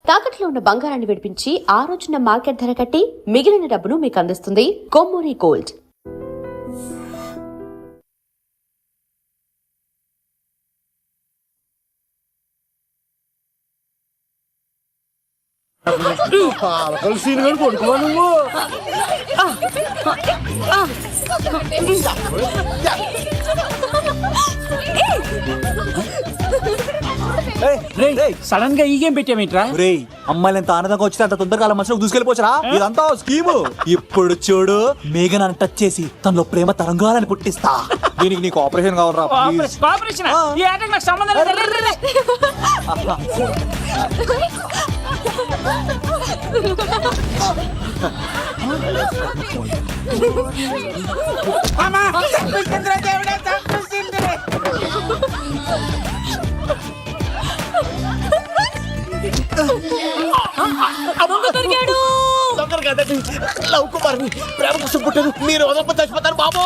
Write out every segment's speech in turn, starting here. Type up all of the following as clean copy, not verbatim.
తాకట్లో ఉన్న బంగారాన్ని విడిపించి ఆ రోజున మార్కెట్ ధర కట్టి మిగిలిన డబ్బును మీకు అందిస్తుంది కొమ్మూరి గోల్డ్. సడన్ గా ఈ గేమ్ పెట్టామేంట్రా? అమ్మాయిలు ఎంత ఆనందంగా వచ్చితే అంత తొందరగా మనుషులకు దూసుకెళ్ళిపోవచ్చురా. ఇదంతా స్కీము. ఇప్పుడు చూడు, మేఘనాన్ని టచ్ చేసి తనలో ప్రేమ తరంగాలని పుట్టిస్తా. దీనికి నీకు ఆపరేషన్ కావాలరా? కోఆపరేషన్ ఈ ఆటకి నాకు సంబంధం లేదు. లవ్ కుమార్ని ప్రేమ కోసం పుట్టారు. మీరు వదలప చచ్చిపోతారు బాబు.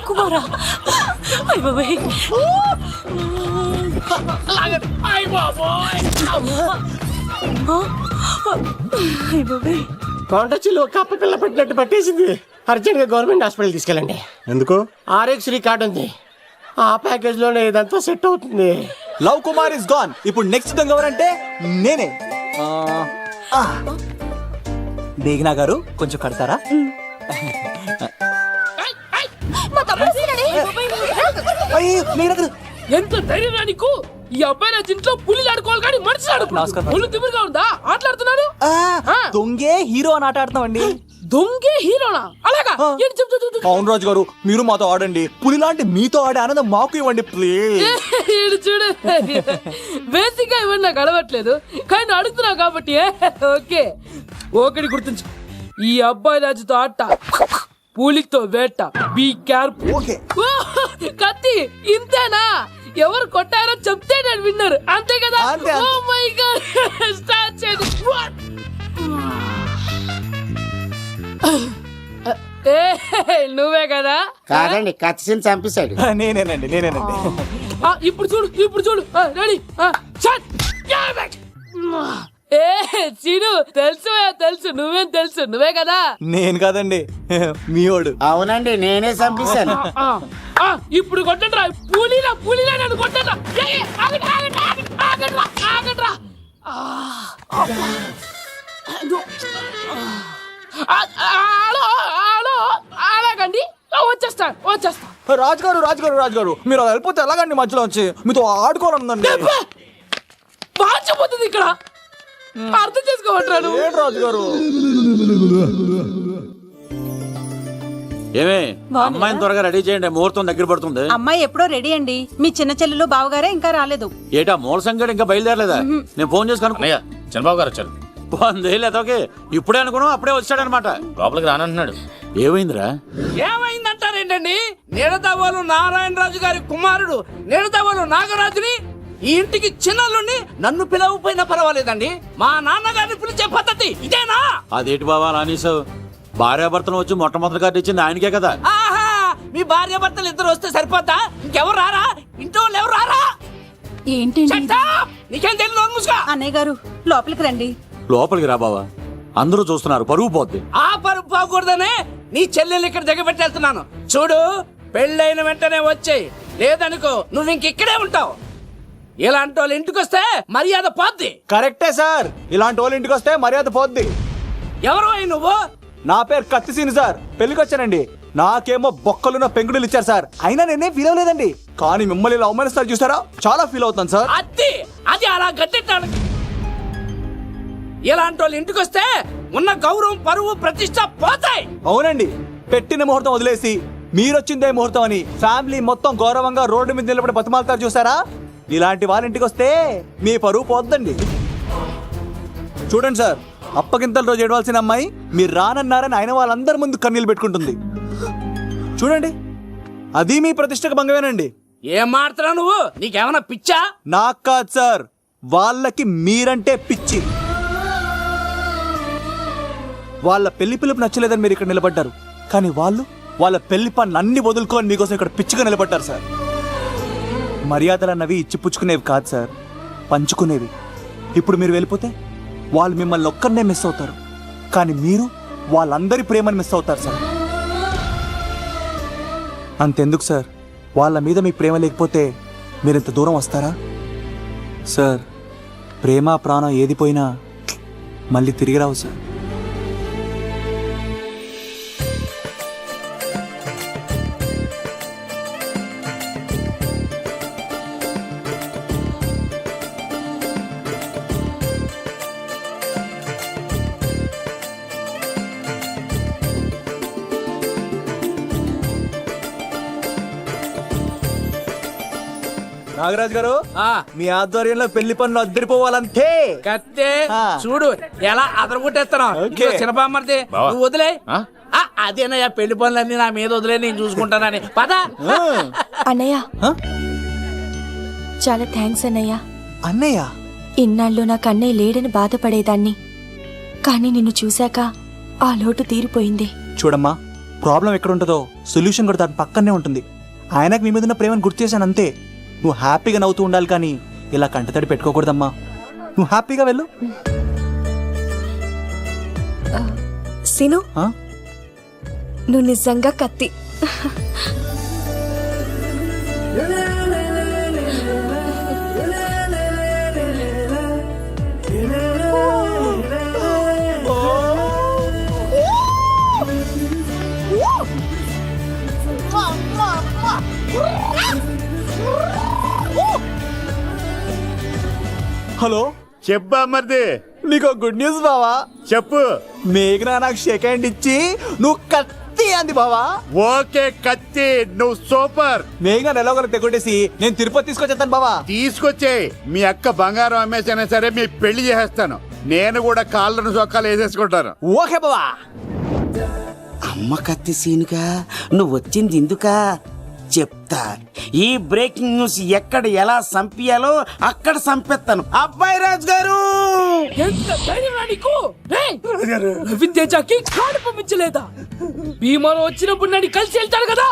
కుమారా కొండచిలో కప్ప పిల్ల పట్టినట్టు పట్టేసింది. అర్జెంట్ గా గవర్నమెంట్ హాస్పిటల్ తీసుకెళ్ళండి. ఎందుకు? ఆర్ఎక్స్ కార్డు ఉంది, ఆ ప్యాకేజ్ లోనే ఇదంతా సెట్ అవుతుంది. Love Kumar is gone. ఇప్పుడు నెక్స్ట్ దొంగ ఎవరంటే నేనే. మేఘనా గారు కొంచెం కడతారా? ఎంత ధైర్యం నీకు? ఈ అబ్బాయి నా ఇంట్లో పులి ఆడుకోవాలి కానీ మనిషి ఆడుకున్నాడు. తిమ్మిరిగా ఉందా ఆటలాడుతున్నాడు? దొంగే హీరో అని ఆట ఆడుతామండి. దొంగే హీరోనా? అలాగా? అవును రాజు గారు, మీరు మాతో ఆడండి. పులి లాంటి మీతో ఆడే ఆనందం మాకు ఇవ్వండి ప్లీజ్. చూడు, బేసిక్ గా ఇవన్నీ నాకు అడవట్లేదు, కానీ అడుగుతున్నా కాబట్టి ఓకే. ఒకటి గుర్తుంచు, ఈ అబ్బాయి రాజుతో ఆట, పులితో వేట. Be careful. కత్తి ఇంతేనా? ఎవరు కొట్టారో చెప్తే నేను విన్నారు, అంతే కదా? ఓ మై గాడ్, స్టార్ట్ చేయండి. నువ్వే కదా? కాదండి, కత్తిని చంపేశాడు. నేనేనండి. ఇప్పుడు చూడు. రెడీ? చీను, తెలుసు. నువ్వేం తెలుసు? నువ్వే కదా? నేను కాదండి, మీవాడు. అవునండి, నేనే చంపేశాను. ఇప్పుడు కొట్టండిరా. పులిలా నన్ను కొట్టండిరా. ఆగండ్రా. అలాగండి, వచ్చేస్తా. రాజుగారు మీరు అది వెళ్ళిపోతే ఎలాగండి? మధ్యలో వచ్చి మీతో ఆడుకోవాలందండి. మార్చిపోతుంది ఇక్కడ, అర్థం చేసుకోవట్రాను. రాజుగారు ఏమే, అమ్మాయిని త్వరగా రెడీ చేయండి, ముహూర్తం దగ్గర పడుతుంది. అమ్మాయి ఎప్పుడో రెడీ అండి. మీ చిన్న చెల్లెలు బావగారే ఇంకా రాలేదు. ఏటా మూల సంగతి ఇంకా బయలుదేరలేదా? నేను ఫోన్ చేసి కనుక్కున్నా. చంద్రబాబు గారు వచ్చారు. లేదోకే, ఇప్పుడే అనుకున్నాం, అప్పుడే వచ్చాడనమాట. లోపలికి రానంటున్నాడు. ఏమైందిరా? ఏమైందంటారేంటండి? నిడదవోలు నారాయణరాజు గారి కుమారుడు నిడదవోలు నాగరాజుని ఈ ఇంటికి చిన్నల్లుండి నన్ను పిలవపోయినా పర్వాలేదండి, మా నాన్నగారిని పిలిచే పద్ధతి ఇదేనా? అదేంటి బాబా రానీసావు? భార్యాభర్తను వచ్చి మొట్టమొదటి కార్డు ఇచ్చింది ఆయనకే కదా. ఆహా, మీ భార్యాభర్తలు ఇద్దరు వస్తే సరిపోతా? ఇంకెవరు రారా? ఇంట్లో ఎవరు రారా? ఏంటండి? నీకేం తెలియదు. అన్నయ్య గారు లోపలికి రండి. లోపలికి రా బావా, అందరూ చూస్తున్నారు, పరుగు పోద్ది. ఆ పరుగు పోకూడదనే నీ చెల్లెలు ఇక్కడ దిగబెట్టేస్తున్నాను. చూడు, పెళ్ళైన వెంటనే వచ్చేయి, లేదనుకో నువ్వు ఇంకెక్కడే ఉంటావు. ఇలాంటి వాళ్ళు ఇంటికి వస్తే మర్యాద పోద్ది. కరెక్టే సార్, ఇలాంటి వాళ్ళు ఇంటికి వస్తే మర్యాద పోద్ది. ఎవరు నువ్వు? నా పేరు కత్తిసీని సార్, పెళ్లికి వచ్చానండి. నాకేమో బొక్కలున్న పెంగుడులు ఇచ్చారు సార్, అయినా నేనేం ఫీల్ అవ్వలేదండి. కానీ మిమ్మల్ని ఇలా అవమానిస్తారు చూసారా, చాలా ఫీల్ అవుతాను సార్. అది అలా గట్టెట్టాను. ఇలాంటి వాళ్ళు ఇంటికి వస్తే ఉన్న గౌరవం, పరువు, ప్రతిష్ట పోతాయి. అవునండి, పెట్టిన ముహూర్తం వదిలేసి మీరొచ్చిందే ముహూర్తం అని ఫ్యామిలీ మొత్తం గౌరవంగా రోడ్డు మీద నిలబడి బతిమాలతారు చూసారా. ఇలాంటి వాళ్ళ ఇంటికి వస్తే మీ పరువు పోద్దండి. చూడండి సార్, అప్పగింతల రోజు ఏడవలసిన అమ్మాయి మీరు రానన్నారని ఆయన వాళ్ళందరి ముందు కన్నీళ్ళు పెట్టుకుంటుంది. చూడండి, అది మీ ప్రతిష్టకు భంగమేనండి. ఏం మాట్లాడుతున్నావు నువ్వు? నీకేమన్నా పిచ్చా? నాకు కాదు సార్, వాళ్ళకి మీరంటే పిచ్చి. వాళ్ళ పెళ్లి పిలుపు నచ్చలేదని మీరు ఇక్కడ నిలబడ్డారు, కానీ వాళ్ళు వాళ్ళ పెళ్లి పనులు అన్ని వదులుకొని మీకోసం ఇక్కడ పిచ్చిగా నిలబడ్డారు సార్. మర్యాదలు అన్నవి ఇచ్చిపుచ్చుకునేవి కాదు సార్, పంచుకునేవి. ఇప్పుడు మీరు వెళ్ళిపోతే వాళ్ళు మిమ్మల్ని ఒక్కరినే మిస్ అవుతారు, కానీ మీరు వాళ్ళందరి ప్రేమను మిస్ అవుతారు సార్. అంతెందుకు సార్, వాళ్ళ మీద మీ ప్రేమ లేకపోతే మీరింత దూరం వస్తారా సార్? ప్రేమ ప్రాణం ఏది పోయినా మళ్ళీ తిరిగి రావు సార్. నాగరాజ్ గారు, మీ ఆధ్వర్యంలో పెళ్లి పనులు అద్దరిపోవాలంతే. కత్తే ఆ. చూడు ఎలా అదరగొట్టేస్తున్నావు. ఓకే. చిన్నపామర్ది బావా. నువ్వు వదిలే. ఆ? అదేనయ్యా పెళ్లి పనులన్నీ నా మీద వదిలే, నేను చూసుకుంటానని పద. అన్నయ్య ఆ? చాలా థ్యాంక్స్ అన్నయ్య. అన్నయ్య ఇన్నాళ్ళు నాకు అన్నయ్య లేడని బాధపడేదాన్ని, కానీ నిన్ను చూశాక ఆ లోటు తీరిపోయింది. చూడమ్మా, ప్రాబ్లం ఎక్కడ ఉంటుందో సొల్యూషన్ కూడా దాని పక్కనే ఉంటుంది. ఆయనకు మీ మీద ఉన్న ప్రేమను గుర్తు చేశాను అంతే. నువ్వు హ్యాపీగా నవ్వుతూ ఉండాలి, కానీ ఇలా కంటతడి పెట్టుకోకూడదమ్మా. నువ్వు హ్యాపీగా వెళ్ళు. సిను, ఆ? నువ్వు నిజంగా కత్తి. హలో, చెప్పా మరిది, నీకు గుడ్ న్యూస్ బావా. చెప్పు. మేఘనా నాకు షేక్ హ్యాండ్ ఇచ్చి నువ్వు కత్తి అంది బావా. ఓకే కత్తి, నువ్వు సూపర్. మేఘనా ఎలాగోలా తెగొట్టేసి నేను తిరుపతి తీసుకొచ్చేస్తాను బావా. తీసుకొచ్చే మీ అక్క బంగారం అమ్మేసైనా సరే మీ పెళ్లి చేసేస్తాను. నేను కూడా కాళ్ళను చొక్కాలు వేసేసుకుంటాను. ఓకే బావా. అమ్మ కత్తి సీనుగా నువ్వు వచ్చింది ఎందుకా చెప్తా. ఈ బ్రేకింగ్ న్యూస్ ఎక్కడ ఎలా సంపియాలో అక్కడ సంపెత్తాను. అబ్బాయి రాజు గారు, ఎంత ధైర్యంరా నీకు? రేయ్! రవీంద్ర తేజకి కార్డు పంపించలేదా? భీమాలో వచ్చినప్పుడు నన్ను కలిసి వెళ్తాడు కదా,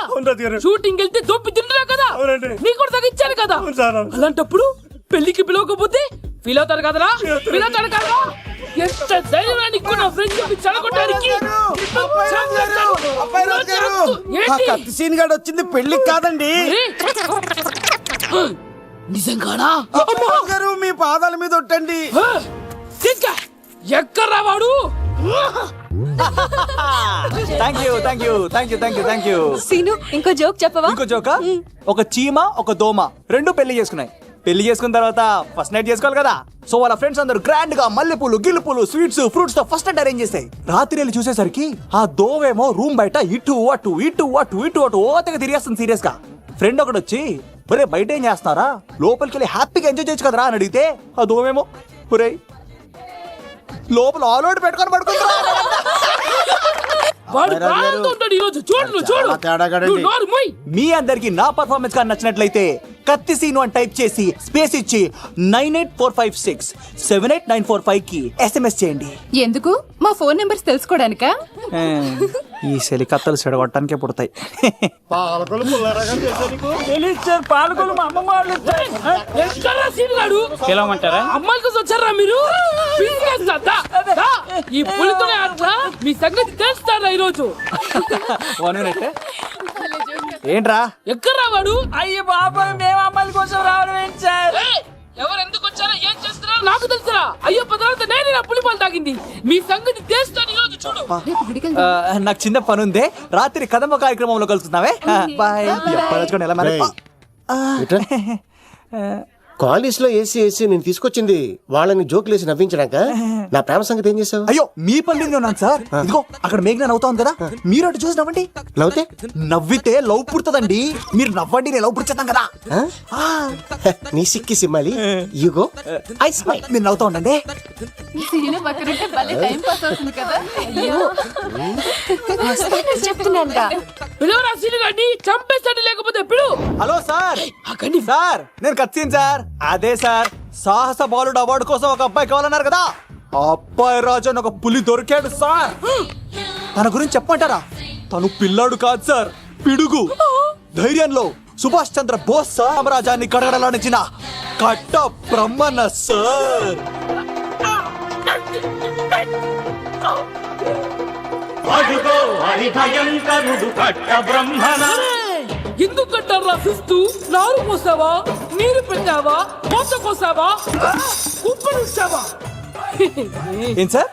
షూటింగ్ వెళ్తే దొప్పి తింటున్నా కదా, నీ కూడా తగ్గించాను కదా. అలాంటప్పుడు పెళ్లికి పిలవకపోతే ఫీల్ అవుతారు కదరా, ఫీల్ అవుతాడు కదా. ఎంత ధైర్యం నీకు నా ఫ్రెండ్ చెప్పి చెడగొట్టడానికి? కత్తి సీన్ గారు వచ్చింది పెళ్లికి కాదండి. నిజంగానా? రాజు గారు మీ పాదాల మీద ఒట్టండి. ఎక్కడ్రా వాడు? Thank you, thank you, thank you, thank you, thank you. Seenu, ఇంకో జోక్ చెప్పవా? ఇంకో జోకా? ఒక చీమ ఒక దోమ రెండు పెళ్లి చేసుకున్నాయి. పెళ్లి చేసుకున్న తర్వాత ఫస్ట్ నైట్ చేసుకోవాలి కదా. సో వాళ్ళ ఫ్రెండ్స్ అందరూ గ్రాండ్ గా మల్లెపూలు, గిల్లుపూలు, స్వీట్స్, ఫ్రూట్స్ తో ఫస్ట్ నైట్ అరేంజ్ చేస్తాయి. రాత్రి వెళ్ళి చూసేసరికి ఆ దోవేమో రూమ్ బయట ఇటు అటు ఇటు అటు ఇటు అటు ఓతగా తిరిగేస్తుంది సీరియస్ గా. ఫ్రెండ్ ఒకటి వచ్చి, ఒరే బయట ఏం చేస్తున్నారా, లోపలికి వెళ్ళి హ్యాపీగా ఎంజాయ్ చేయొచ్చు కదరా అని అడిగితే ఆ దోవేమో, ఒరే లోపల ఆల్ అవుట్ పెట్టుకొని పడుకుంటా. వాడు ప్రాణంతో ఉంటాడు ఈ రోజు. చూడు చూడు. నువ్వు నోరు మూయ్. మీ అందరికి నా పర్ఫార్మెన్స్ కానీ నచ్చినట్లయితే కత్తి సీను అని టైప్ చేసి స్పేస్ ఇచ్చి 9845678945 కి SMS చేయండి. ఎందుకు? మా ఫోన్ నెంబర్స్ తెలుసుకోవడానికా? ఈ సెలికత్తలు చెడగొట్టడానికే పుడతాయి. పాలకొలు మా అమ్మమ్మ వాళ్ళు ఎక్కడ్రా సీన్ గాడు? పిలవమంటారా? అమ్మాయిల కోసం వచ్చారా మీరు? పిసికేస్తా. దా. ఈ పులితోనే అట్లా మీ సంగతి తెలుస్తారా ఈ రోజు? ఏంట్రా ఎక్కడ్రా వాడు? అయ్యి బాబాయ్, మేము అమ్మాయిల కోసం రావడం ఏంటి సార్? ఏయ్! ఎవరు ఎందుకు వచ్చారో ఏం చేస్తున్నారో నాకు తెలుసురా. అయ్యో పదార్థ నేనే నా పులిపాలు తాగింది. మీ సంగతి తెలుస్తాను ఈ రోజు. చూడు. నాకు చిన్న పని ఉంది, రాత్రి కదమ్మ కార్యక్రమంలో కలుస్తున్నావే. బాయ్. ఎలా మరి? కాలేజ్ లో ఏసీ నేను తీసుకొచ్చింది వాళ్ళని జోకులేసి నవ్వించడాక. నా ప్రేమ సంగతి ఏం చేసావు? అయ్యో మీ పని మీద ఉన్నాను సార్. ఇదిగో అక్కడ మేఘన నవ్వుతా ఉంది కదా, మీరు అటు చూసి నవ్వండి. నవ్వుతే నవ్వితే లవ్ పుడుతుందండి. మీరు నవ్వండి, నేను లవ్ పుడిచేద్దాం కదా. నీ సిక్కి సిమ్మాలి. యుగో ఐ స్మైల్. మీరు నవ్వుతా ఉండండి. చెప్తున్నాను. పిలవరా సీన్ గాడిని, చంపేస్తాడు లేకపోతే పిలు. Hello sir. సార్ నేను కత్తిన్ సార్. అదే సార్, సాహస బాలుడు అవార్డు కోసం ఒక అబ్బాయి కావాలన్నారు కదా. ఆ అబ్బాయి రాజు అని ఒక పులి దొరికాడు సార్. తన గురించి చెప్పమంటారా? తను పిల్లాడు కాదు సార్, పిడుగు. ధైర్యంలో సుభాష్ చంద్ర బోస్ సామ్రాజ్యాన్ని కడగడలాడించిన కట్ట బ్రహ్మన్న సార్. ఎందుకు కట్టారా శిస్తు? నారు పోసావా, నీరు పెట్టావా, కోత కోసావా, కుప్పలు ఇచ్చావా? ఏం సార్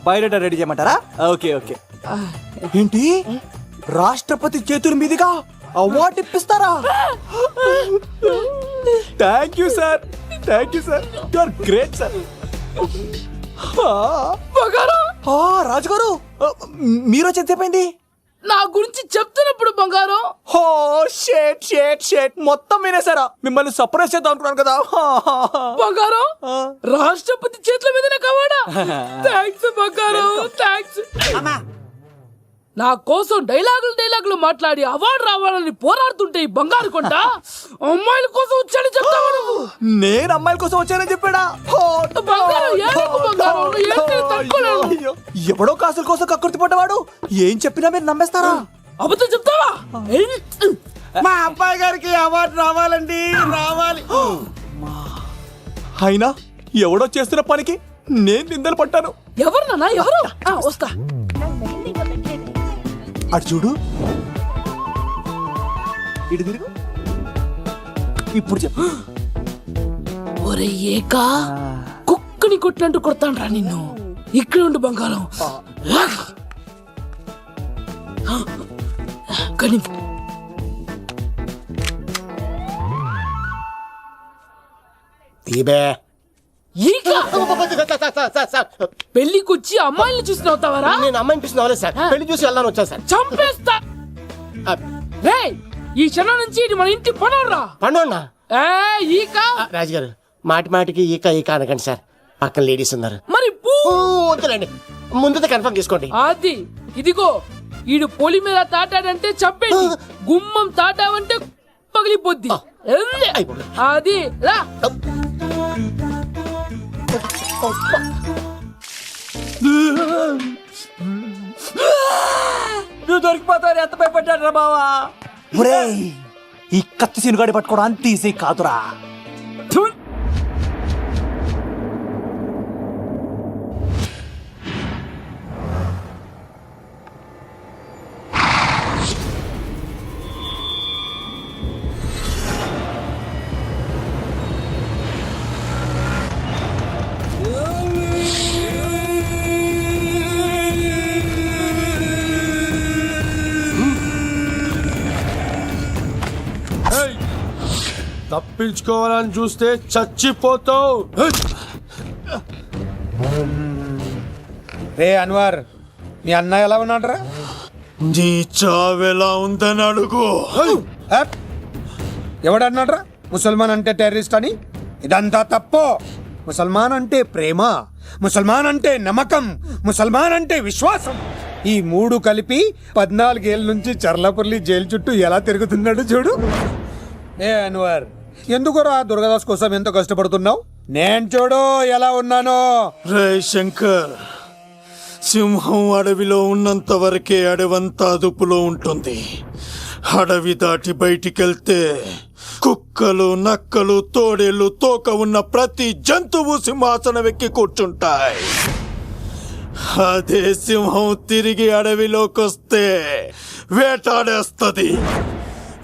బయోడేటా రెడీ చేయమంటారా? Okay okay. ఏంటి రాష్ట్రపతి చేతుల మీదుగా అవార్డు ఇప్పిస్తారా? Thank you sir, thank you sir, you are great sir. రాజుగారు మీరు వచ్చి ఎంతసేపైంది? నా గురించి చెప్తున్నప్పుడు బంగారం. హో షేట్ షేట్ షేట్ మొత్తం వినేసారా? మిమ్మల్ని సర్ప్రైజ్ చేద్దాం అనుకున్నాను కదా. బంగారం రాష్ట్రపతి చేతుల మీద కావాడా? థ్యాంక్స్ బంగారం, థ్యాంక్స్. నా కోసం డైలాగులు మాట్లాడి అవార్డు రావాలని పోరాడుతుంటే ఈ బంగారు కొండ అమ్మాయిల కోసం వచ్చాడని చెప్తావా నువ్వు? నేను అమ్మాయిల కోసం వచ్చానని చెప్పాడా? బంగారం, ఏడవకు బంగారం, నువ్వు ఏడ్చినా తట్టుకోలేను. అయ్యో, ఎవడో కాసుల కోసం కక్కుర్తి పడ్డవాడు ఏం చెప్పినా మీరు నమ్మేస్తారా? అబద్ధం చెప్తావా? మా అబ్బాయి గారికి అవార్డు రావాలండి, రావాలి. అయినా ఎవడో చేస్తున్న పనికి నేను నిందలు పట్టాను. ఎవరు నాన్న, ఎవరు? వస్తా. అటు చూడు, ఇటు తిరుగు, ఇప్పుడు చెప్పు. ఒరే ఏకా, కుక్కని కొట్టినట్టు కొడతాను రా నిన్ను. ఇక్కడ ఉండు బంగారం. కానీ తీబే ఈకా పెళ్లికొచ్చి అమ్మాయిని చూసి నవ్వుతావారా? నేను అమ్మాయిని పిలిచిన అవ్వలేదు సార్, పెళ్లి చూసి వెళ్దాను వచ్చా సార్. చంపేస్తా. రేయ్, ఈ క్షణం నుంచి ఇది మన ఇంటి పనోడ్రా. పండున్నా ఈకా. రాజుగారు మాటి మాటికి ఈక ఈక అనకండి సార్, పక్కన లేడీస్ ఉన్నారు. మరి వద్దులేండి, ముందు కన్ఫర్మ్ చేసుకోండి. అది ఇదిగో, ఈడు పొలి మీద తాటాడంటే చంపేది, గుమ్మం తాటావంటే పగిలిపోద్ది. అది రా. నువ్వు దొరికిపోతావు, ఎంత భయపడ్డాడు రా బావా. ఒరేయ్, ఈ కత్తి సీనుగాడి పట్టుకోవడం అంత ఈజీ కాదురా. తప్పించుకోవాలని చూస్తే చచ్చిపోతావు. రే అన్వర్, మీ అన్న ఎలా ఉన్నాడురా? నీ చావెలా ఉందని అడుగు. ఎవడన్నాడ్రా ముసల్మాన్ అంటే టెర్రరిస్ట్ అని? ఇదంతా తప్పు. ముసల్మాన్ అంటే ప్రేమ, ముసల్మాన్ అంటే నమ్మకం, ముసల్మాన్ అంటే విశ్వాసం. ఈ మూడు కలిపి 14 ఏళ్ళ నుంచి చర్లపల్లి జైలు చుట్టూ ఎలా తిరుగుతున్నాడు చూడు. ఏ అన్వర్, ఎందుకురా దుర్గాదాస్ కోసం ఎంతో కష్టపడుతున్నావు? నేను చూడు ఎలా ఉన్నానో. రే శంకర్, సింహం అడవిలో ఉన్నంత వరకే అడవంతా అదుపులో ఉంటుంది. అడవి దాటి బయటికెళ్తే కుక్కలు, నక్కలు, తోడేళ్లు, తోక ఉన్న ప్రతి జంతువు సింహాసనం ఎక్కి కూర్చుంటాయి. అదే సింహం తిరిగి అడవిలోకి వస్తే వేటాడేస్తది,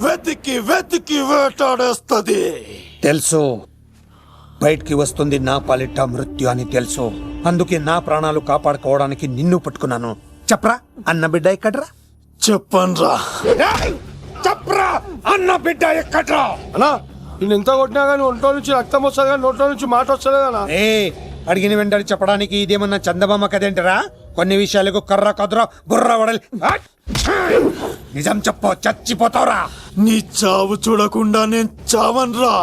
వెతికి వెతికి వేటాడేస్తది. తెలుసు, బయటికి వస్తుంది నా పాలిట మృత్యు అని తెలుసు. అందుకే నా ప్రాణాలు కాపాడుకోవడానికి నిన్ను పట్టుకున్నాను. చెప్పరా, అన్న బిడ్డ ఎక్కడ్రా? చెప్పన్రా. చెప్పరా, అన్న బిడ్డ ఎక్కడ్రా? అన్నా, నేను ఎంత కొట్టినా కానీ ఒంట్లో నుంచి రక్తం వస్తుంది కానీ నోట్లో నుంచి మాట వస్తుంది కదా. అడిగిన వెంటనే చెప్పడానికి ఇదేమన్నా చందమామ కదేంటరా? కొన్ని విషయాలకు కర్ర కదురా బుర్ర వడలి. నిజం చెప్పు, చచ్చిపోతావురా. నీ చావు చూడకుండా నేను చావన్రా.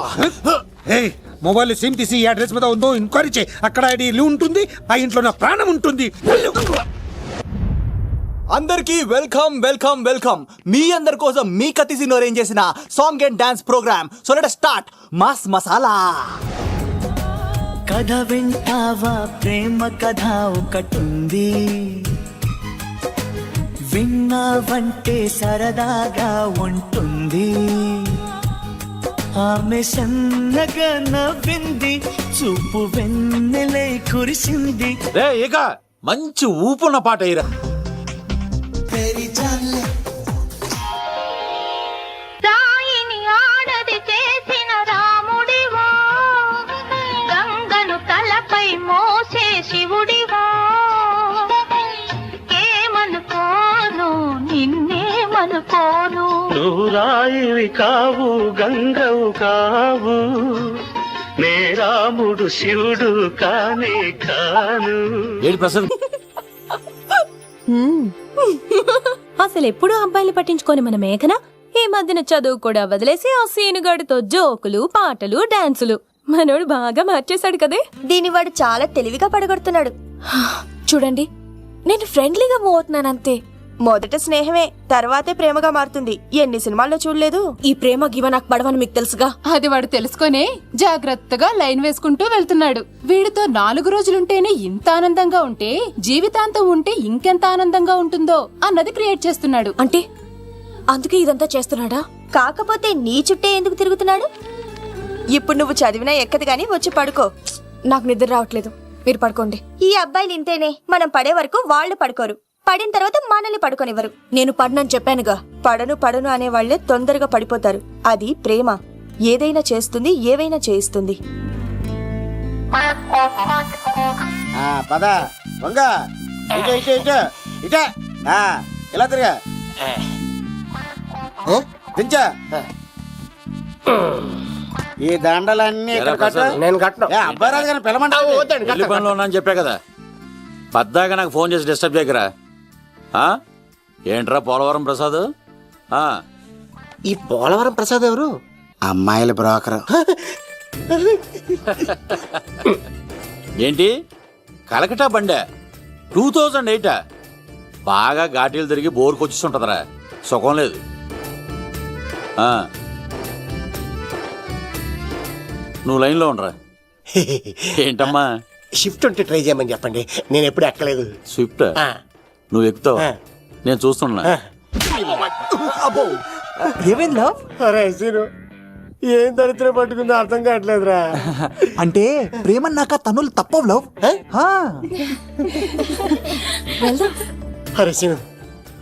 మొబైల్ సిమ్ తీసి ఈ అడ్రస్ మీద ఉందో ఎంక్వైరీ చేయి. అక్కడ ఐడి ఇల్లు ఉంటుంది, ఆ ఇంట్లో నా ప్రాణం ఉంటుంది. అందరికి వెల్కమ్ వెల్కమ్ వెల్కమ్. మీ అందరి కోసం మీ కత్తిసీను అరేంజ్ చేసిన song and dance programme. So let start mass masala. కథ వింటావా, ప్రేమ కథ ఒకటుంది, విన్నావంటే సరదాగా ఉంటుంది. ఆమె సన్నగా నవ్వింది, చూపు వెన్నెలై కురిసింది. రే ఇక మంచి ఊపున్న పాట అయ్యిరా. సాయిని ఆడది చేసిన రాముడివో, గంగను తలపై మోసే శివుడివో. ఏమనుకోను నిన్నేమనుకోను. నువ్వు రాయివి కావు, గంగవు కావు, నే రాముడు శివుడు కానే కాను. ఏడు ప్రసాద్ అసలు ఎప్పుడు అబ్బాయిలు పట్టించుకొని మన మేఘన ఈ మధ్యన చదువు కూడా వదిలేసి ఆ సీనుగాడితో జోకులు, పాటలు, డాన్సులు. మనోడు బాగా మార్చేశాడు కదే. దీని వాడు చాలా తెలివిగా పడగొడుతున్నాడు. చూడండి, నేను ఫ్రెండ్లీగా మూవ్ అవుతున్నానంతే. మొదట స్నేహమే, తర్వాతే ప్రేమగా మారుతుంది. ఎన్ని సినిమాల్లో చూడలేదు. ఈ ప్రేమ గివ నాకు పడవని మీకు తెలుసుగా. అది వాడు తెలుసుకొనే జాగ్రత్తగా లైన్ వేసుకుంటూ వెళ్తున్నాడు. వీడితో 4 రోజులుంటేనే ఇంత ఆనందంగా ఉంటే జీవితాంతం ఉంటే ఇంకెంత ఆనందంగా ఉంటుందో అన్నది క్రియేట్ చేస్తున్నాడు. అంటే అందుకే ఇదంతా చేస్తున్నాడా? కాకపోతే నీ చుట్టే ఎందుకు తిరుగుతున్నాడు? ఇప్పుడు నువ్వు చదివినా ఎక్కదు గాని వచ్చి పడుకో. నాకు నిద్ర రావట్లేదు, మీరు పడుకోండి. ఈ అబ్బాయిలు ఇంతేనే, మనం పడే వరకు వాళ్ళు పడుకోరు, పడిన తర్వాత మనల్ని పడుకోనివ్వరు. నేను పడనని చెప్పానుగా. పడను అనే వాళ్లే తొందరగా పడిపోతారు. అది ప్రేమ, ఏదైనా చేస్తుంది, ఏవైనా చేయిస్తుంది. పద వంగ, ఇట ఇట ఇట ఇట ఇలా తిరిగా దించా. ఈ దండలన్నీ నేను కట్టను. అబ్బాయి రాజు గారిని పిలమంటావు. పెళ్లి పనిలో ఉన్నా అని చెప్పా కదా. పద్దాగా నాకు ఫోన్ చేసి డిస్టర్బ్ చేయకరా. ఏంట్రా పోలవరం ప్రసాద్? ఈ పోలవరం ప్రసాద్ ఎవరు? అమ్మాయిల బ్రోకర్. ఏంటి కలకటా బండే 2008? బాగా ఘాటీలు తిరిగి బోర్కు వచ్చిస్తుంటదరా, సుఖం లేదు. నువ్వు లైన్లో ఉండరా. ఏంటమ్మా? షిఫ్ట్ ఉంటే ట్రై చేయమని చెప్పండి, నేను ఎప్పుడు ఎక్కలేదు. స్విఫ్ట్ నువ్వు ఎక్కుతావు, నేను చూస్తున్నా. ఏమైంది లవ్? అరే సీను, ఏం దరిద్రం పట్టుకుందో అర్థం కావట్లేదురా. అంటే ప్రేమన్నాక తనులు తప్పవు లవ్. అరే సీను,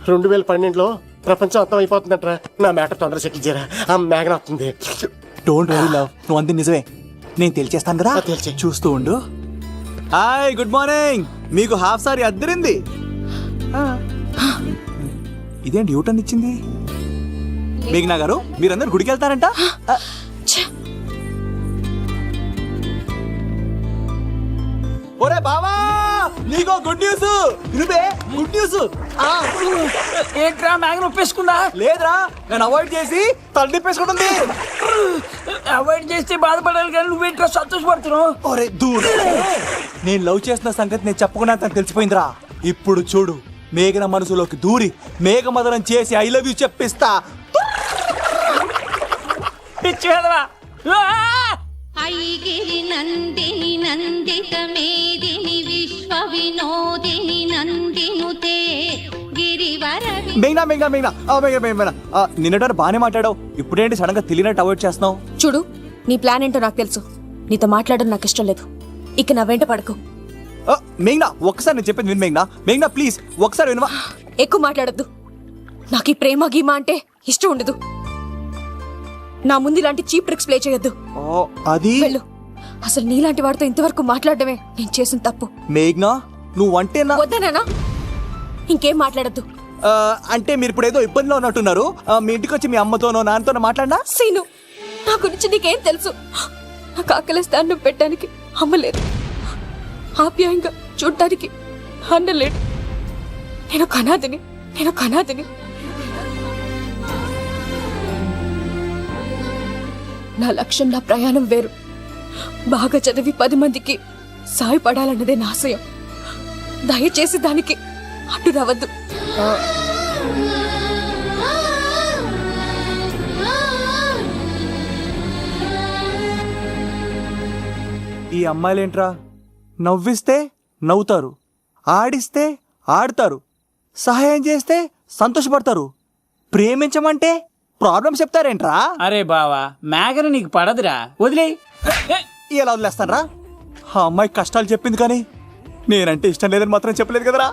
2012లో ప్రపంచం అంతం అయిపోతుందట్రా. నా మ్యాటర్ తొందర సెటిల్ చేయరా, ఆ మేఘన వస్తుంది. డోంట్ వరీ లవ్, నువ్వు అంది నిజమే, నేను తెలిచేస్తాను కదా. చూస్తూ ఉండు. Hi, good morning. మీకు హాఫ్ సారీ అద్దరింది. ఇదేంటి యూటర్న్ ఇచ్చింది? మేఘనా గారు, మీరందరూ గుడికి వెళ్తారంట. ఒరే బావా, నీకో గుడ్ న్యూస్. నువ్వే గుడ్ న్యూస్. ఏంట్రా మ్యాగ్ నొప్పేసుకుందా? లేదురా, నేను అవాయిడ్ చేసి తలనిప్పేసుకుంటుంది. అవాయిడ్ చేస్తే బాధపడాలి కానీ నువ్వేంట్రా సంతోషపడుతున్నావు? ఒరే దూర్, నేను లవ్ చేస్తున్న సంగతి నేను చెప్పకుండా తనకు తెలిసిపోయిందిరా. ఇప్పుడు చూడు, మేఘన మనసులోకి దూరి మేఘమదనం చేసి ఐ లవ్ యూ చెప్పిస్తా. ఐగిరి నందిని నందిత మేదిని విశ్వ వినోదిని నందినుతే గిరివర. మేఘనా మేఘనా మేఘనా మేఘనా, నిన్నట బానే మాట్లాడావు, ఇప్పుడేంటి సడన్ గా తెలియనట్టు అవాయిడ్ చేస్తున్నావు? చూడు, నీ ప్లాన్ ఏంటో నాకు తెలుసు. నీతో మాట్లాడడం నాకు ఇష్టం లేదు. ఇక నా వెంట పడకు. మేఘనా, ఒక్కసారి నేను చెప్పేది విను. మేఘనా మేఘనా ప్లీజ్, ఒకసారి వినవా? ఎక్కువ మాట్లాడద్దు. నాకు ఈ ప్రేమ గీమా అంటే ఇష్టం ఉండదు. నా ముందు ఇలాంటి చీప్ ట్రిక్స్ ప్లే చేయొద్దు. అది వెళ్ళు. అసలు నీలాంటి వాడితో ఇంతవరకు మాట్లాడడమే నేను చేసిన తప్పు. మేఘనా, నువ్వంటే వద్దనా? ఇంకేం మాట్లాడద్దు. అంటే మీరు ఇప్పుడు ఏదో ఇబ్బందిలో ఉన్నట్టున్నారు. మీ ఇంటికి వచ్చి మీ అమ్మతోనో నాన్నతోనో మాట్లాడినా? సీను, నా గురించి నీకేం తెలుసు? నాకు ఆకలిస్తే అన్నం పెట్టడానికి అమ్మలేదు, ఆప్యాయంగా చూడటానికి అన్నలేడు. నేను కనాదిని. నా లక్ష్యం, నా ప్రయాణం వేరు. బాగా చదివి 10 మందికి సాయపడాలన్నదే నా ఆశయం. దయచేసి దానికి అడ్డు రావద్దు. ఈ అమ్మాయిలేంట్రా, నవ్విస్తే నవ్వుతారు, ఆడిస్తే ఆడతారు, సహాయం చేస్తే సంతోషపడతారు, ప్రేమించమంటే ప్రాబ్లం చెప్తారేంట్రా? అరే బావా మేఘన నీకు పడదురా, వదిలే. ఎలా వదిలేస్తానరా? ఆ అమ్మాయి కష్టాలు చెప్పింది కానీ నేనంటే ఇష్టం లేదని మాత్రం చెప్పలేదు కదరా.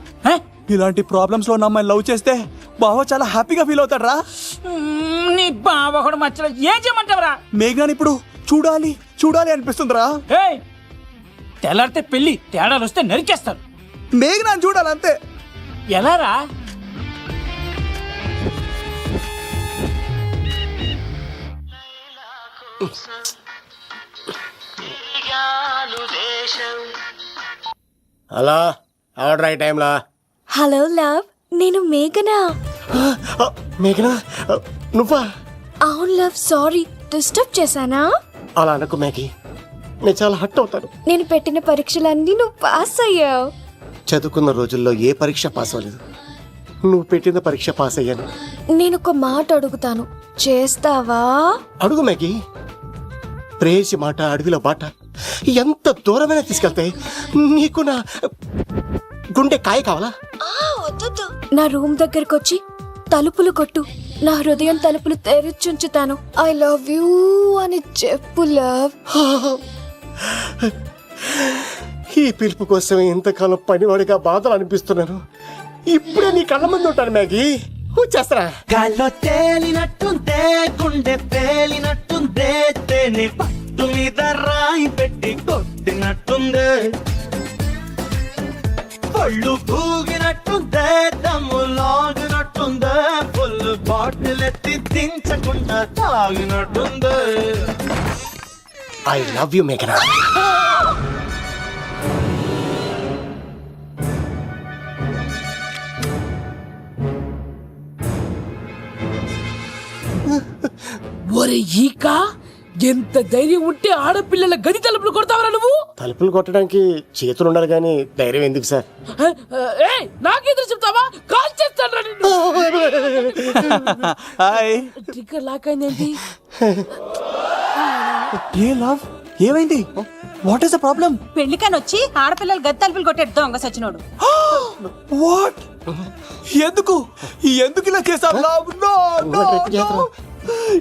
ఇలాంటి ప్రాబ్లమ్స్ లో ఉన్న అమ్మాయిని లవ్ చేస్తే బావ చాలా హ్యాపీగా ఫీల్ అవుతాడరా. నీ బావ కూడా మచ్చలో ఏం చేయమంటావరా? మేఘనాని ఇప్పుడు చూడాలి చూడాలి అనిపిస్తుందిరా. తెల్లారితే పెళ్లి, తేడాలు వస్తే నరికేస్తారు. మేఘనాని చూడాలంతే. ఎలారా? అలా ఆర్డర్ అయ్యే టైంలా. హలో లవ్, నేను మేఘనా. మేఘనా నువ్వా? అవును లవ్, సారీ డిస్టర్బ్ చేశానా? అలా అనకు మేఘి, నేను చాలా హట్ అవుతాను. నేను పెట్టిన పరీక్షలన్నీ నువ్వు పాస్ అయ్యావు. చదువుకున్న రోజుల్లో ఏ పరీక్ష పాస్ అవ్వలేదు, నువ్వు పెట్టిన పరీక్ష పాస్ అయ్యాను. నేను ఒక మాట అడుగుతాను, చేస్తావా? అడుగు మేఘి. ప్రేయసి మాట అడవిలో బాట ఎంత దూరమైనా తీసుకెళ్తాయి. నీకు నా గుండె కాయ కావాలా? నా రూమ్ దగ్గరకు వచ్చి తలుపులు కొట్టు, నా హృదయం తలుపులు తెరిచుంచుతాను. ఐ లవ్ యూ అని చెప్పు లవ్. ఈ పిలుపు కోసం ఇంతకాలం పనివాడిగా బాధలు అనిపిస్తున్నాను. ఇప్పుడే నీ కళ్ళ ముందు ఉంటాను మ్యాగీ. వచ్చేస్తారా? గాల్లో తేలినట్టుందే, గుండె పేలినట్టుందే, తేనె పట్టు మీద రాయి పెట్టి కొట్టినట్టుందే, పళ్ళు పూగినట్టుందే, దమ్ము లాగినట్టుందే, ఫుల్ బాటిల్ ఎత్తి దించకుండా తాగినట్టుందే. ఐ లవ్ యూ మేఘనా. ఒరే ఈక, ఎంత ధైర్యం ఉంటే ఆడపిల్లల గది తలుపులు కొడతావరా నువ్వు? తలుపులు కొట్టడానికి చేతులు ఉండాలి కానీ ధైర్యం ఎందుకు సార్? నాకెదురు చెప్తావా? కాల్ చేస్తాను నిన్ను. ట్రిగ్గర్ లాక్ అయిందేంటి? ఏ లవ్, ఏమైంది? What is the problem? పెళ్లికని వచ్చి ఆడపిల్లలు గది తలుపులు కొట్టాడు దొంగ సచ్చినోడు. వాట్? ఎందుకు ఎందుకు ఇలా చేశావు లవ్? నో నో నో,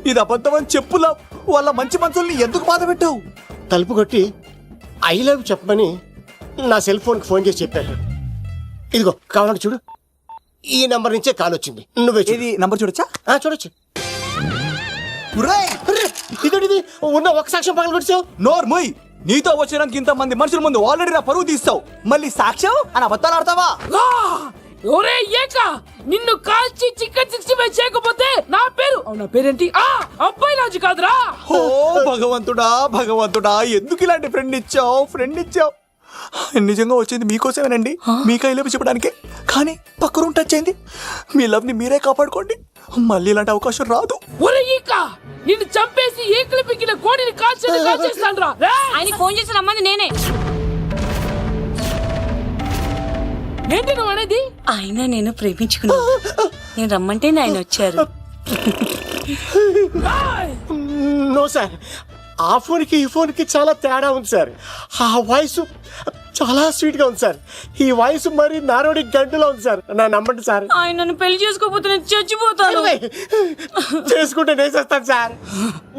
ఇది అబద్ధం అని చెప్పు లవ్. వాళ్ళ మంచి మనసుల్ని ఎందుకు బాధ పెట్టావు? తలుపు కొట్టి ఐ లవ్ చెప్పమని నా సెల్ ఫోన్కి ఫోన్ చేసి చెప్పారు. ఇదిగో కావాలంటే చూడు, ఈ నంబర్ నుంచే కాల్ వచ్చింది. నువ్వే ఇది నంబర్ చూడొచ్చా? చూడొచ్చు. ఇదేంటిది, ఉన్న ఒక సాక్ష్యం పగల కొట్టావు. నోర్మోయ్, నీతో వచ్చినాక ఇంత మంది మనుషుల ముందు ఆల్రెడీ నా పరువు తీస్తావు, మళ్ళీ సాక్ష్యం అని అబద్ధాలు ఆడతావా? ఒరే ఏక, నిన్ను కాల్చి చికెన్ 65 చేయకపోతే నా పేరు, నా పేరేంటి? అబ్బాయి రాజు కాదురా. ఓ భగవంతుడా భగవంతుడా, ఎందుకు ఇలాంటి ఫ్రెండ్ ఇచ్చావు? నిజంగా వచ్చింది మీకోసమేనండి, మీ కైలో చెప్పడానికే. కానీ పక్క రూమ్ టచ్ అయింది. మీ లవ్ ని మీరే కాపాడుకోండి, మళ్ళీ ఇలాంటి అవకాశం రాదు. ఒరే ఈక, నిన్ను చంపేసి ఏకలు పిక్కిన కోడిని కాల్చేస్తాను రా. ఆయన ఫోన్ చేసి రమ్మంది నేనే. ఏంటి నువ్వు అనేది? ఆయన నేను ప్రేమించుకున్నా, నేను రమ్మంటే ఆయన వచ్చారు. నో సార్, ఆ ఫోన్కి ఈ ఫోన్కి చాలా తేడా ఉంది సార్. ఆ వాయిస్ చాలా స్వీట్ గా ఉంది సార్, ఈ వాయిస్ మరి నారోడి గంటలో ఉంది సార్. నా నమ్మండి సార్. ఆయన నన్ను పెళ్లి చేసుకోకపోతే నేను చచ్చిపోతాను. చేసుకుంటే నేను చేస్తాను సార్,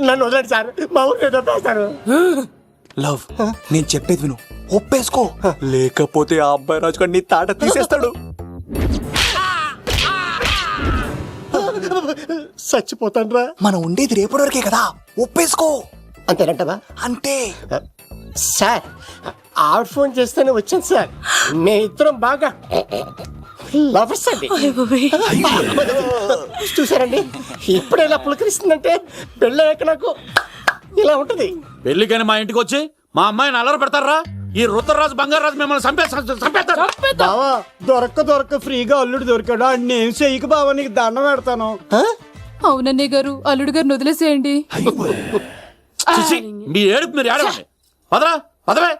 నన్ను వదలండి సార్, మా ఊరు దొబ్బేస్తాను. లవ్, నేను చెప్పేది విను, ఒప్పేసుకో, లేకపోతే ఆ అబ్బాయి రాజు గారు నీ తాట తీసేస్తాడు. చచ్చిపోతాను రా. మనం ఉండేది రేపటి వరకే కదా, ఒప్పేసుకో. అంతేనంటవా? అంతే సార్. ఆవిడ ఫోన్ చేస్తేనే వచ్చాను సార్. మే ఇద్దరం బాగా లవర్స్ అండి. చూసారండి, ఇప్పుడే ఇలా పులకరిస్తుందంటే పెళ్ళయ్యాక నాకు ఇలా ఉంటది. పెళ్లికని మా ఇంటికి వచ్చి మా అమ్మాయిని అల్లరి పెడతారా? ఈ రుద్రరాజు బంగారాజు మిమ్మల్ని చంపేస్తారు. బావా, దొరక్క ఫ్రీగా అల్లుడు దొరికాడు, నేను చెయ్యికి బావా నీకు దండం పెడతాను. అవునన్నయ్య గారు, అల్లుడు గారిని వదిలేసేయండి. మీ ఏడుపు మీరు ఏడవండి. పదరా పదవే.